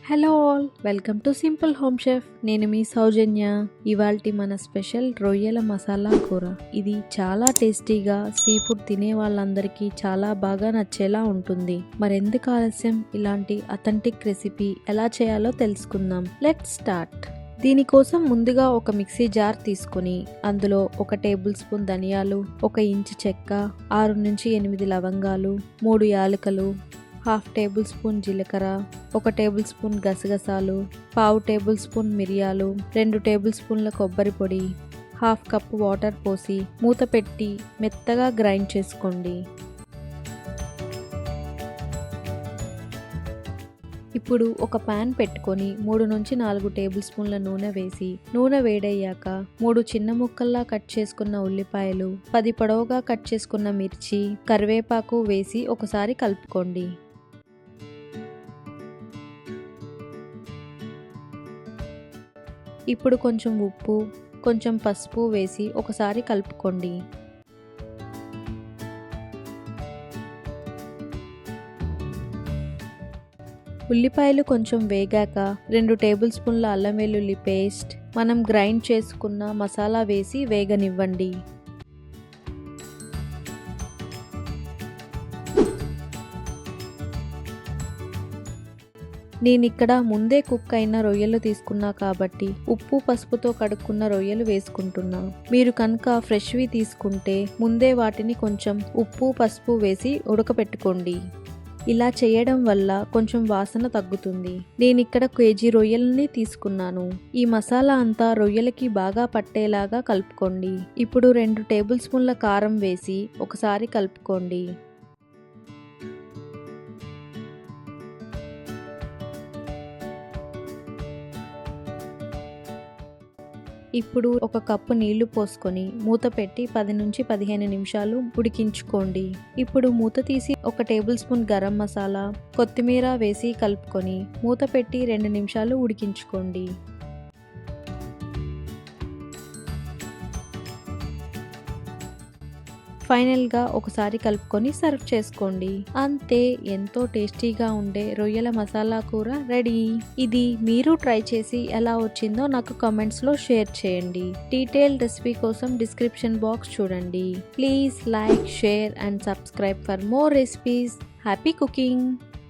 Hello all, welcome to simple home chef. నేను మీ సౌజన్య. ఇవాల్టి మన స్పెషల్ రొయ్యల మసాలా కూర. ఇది చాలా టేస్టీగా, సీ ఫుడ్ తినే వాళ్ళందరికీ చాలా బాగా నచ్చేలా ఉంటుంది. మరెందుకు ఆలస్యం, ఇలాంటి అథెంటిక్ రెసిపీ ఎలా చేయాలో తెలుసుకుందాం. Let's start. దీనికోసం ముందుగా ఒక మిక్సీ జార్ తీసుకుని అందులో 1 టేబుల్ స్పూన్ ధనియాలు, 1 ఇంచు చెక్క, 6 నుంచి 8 లవంగాలు, 3 యాలకులు, 1/2 టేబుల్ స్పూన్ జీలకర్ర, 1 టేబుల్ స్పూన్ గసగసాలు, 1/2 టేబుల్ స్పూన్ మిరియాలు, 2 టేబుల్ స్పూన్ల కొబ్బరి పొడి, 1/2 కప్పు వాటర్ పోసి మూత పెట్టి మెత్తగా గ్రైండ్ చేసుకోండి. ఇప్పుడు ఒక పాన్ పెట్టుకొని 3 నుంచి 4 టేబుల్ స్పూన్ల నూనె వేసి, నూనె వేడయ్యాక 3 చిన్న ముక్కల్లా కట్ చేసుకున్న ఉల్లిపాయలు, 10 పొడవుగా కట్ చేసుకున్న మిర్చి, కరివేపాకు వేసి ఒకసారి కలుపుకోండి. ఇప్పుడు కొంచెం ఉప్పు, కొంచెం పసుపు వేసి ఒకసారి కలుపుకోండి. ఉల్లిపాయలు కొంచెం వేగాక 2 టేబుల్ స్పూన్ల అల్లం వెల్లుల్లి పేస్ట్, మనం గ్రైండ్ చేసుకున్న మసాలా వేసి వేగనివ్వండి. నేనిక్కడ ముందే కుక్ అయిన రొయ్యలు తీసుకున్నా కాబట్టి ఉప్పు పసుపుతో కడుక్కున్న రొయ్యలు వేసుకుంటున్నా. మీరు కనుక ఫ్రెష్వి తీసుకుంటే ముందే వాటిని కొంచెం ఉప్పు పసుపు వేసి ఉడకపెట్టుకోండి. ఇలా చేయడం వల్ల కొంచెం వాసన తగ్గుతుంది. నేనిక్కడ కేజీ రొయ్యలని తీసుకున్నాను. ఈ మసాలా అంతా రొయ్యలకి బాగా పట్టేలాగా కలుపుకోండి. ఇప్పుడు 2 టేబుల్ స్పూన్ల కారం వేసి ఒకసారి కలుపుకోండి. ఇప్పుడు 1 కప్పు నీళ్లు పోసుకొని మూత పెట్టి 10 నుంచి 15 నిమిషాలు ఉడికించుకోండి. ఇప్పుడు మూత తీసి 1 టేబుల్ స్పూన్ గరం మసాలా, కొత్తిమీర వేసి కలుపుకొని మూత పెట్టి 2 నిమిషాలు ఉడికించుకోండి. ఫైనల్గా ఒకసారి కలుపుకొని సర్వ్ చేసుకోండి. అంతే, ఎంతో టేస్టీగా ఉండే రొయ్యల మసాలా కూర రెడీ. ఇది మీరు ట్రై చేసి ఎలా వచ్చిందో నాకు కామెంట్స్లో షేర్ చేయండి. డీటెయిల్ రెసిపీ కోసం డిస్క్రిప్షన్ బాక్స్ చూడండి. Please like, share and subscribe for more recipes. Happy cooking.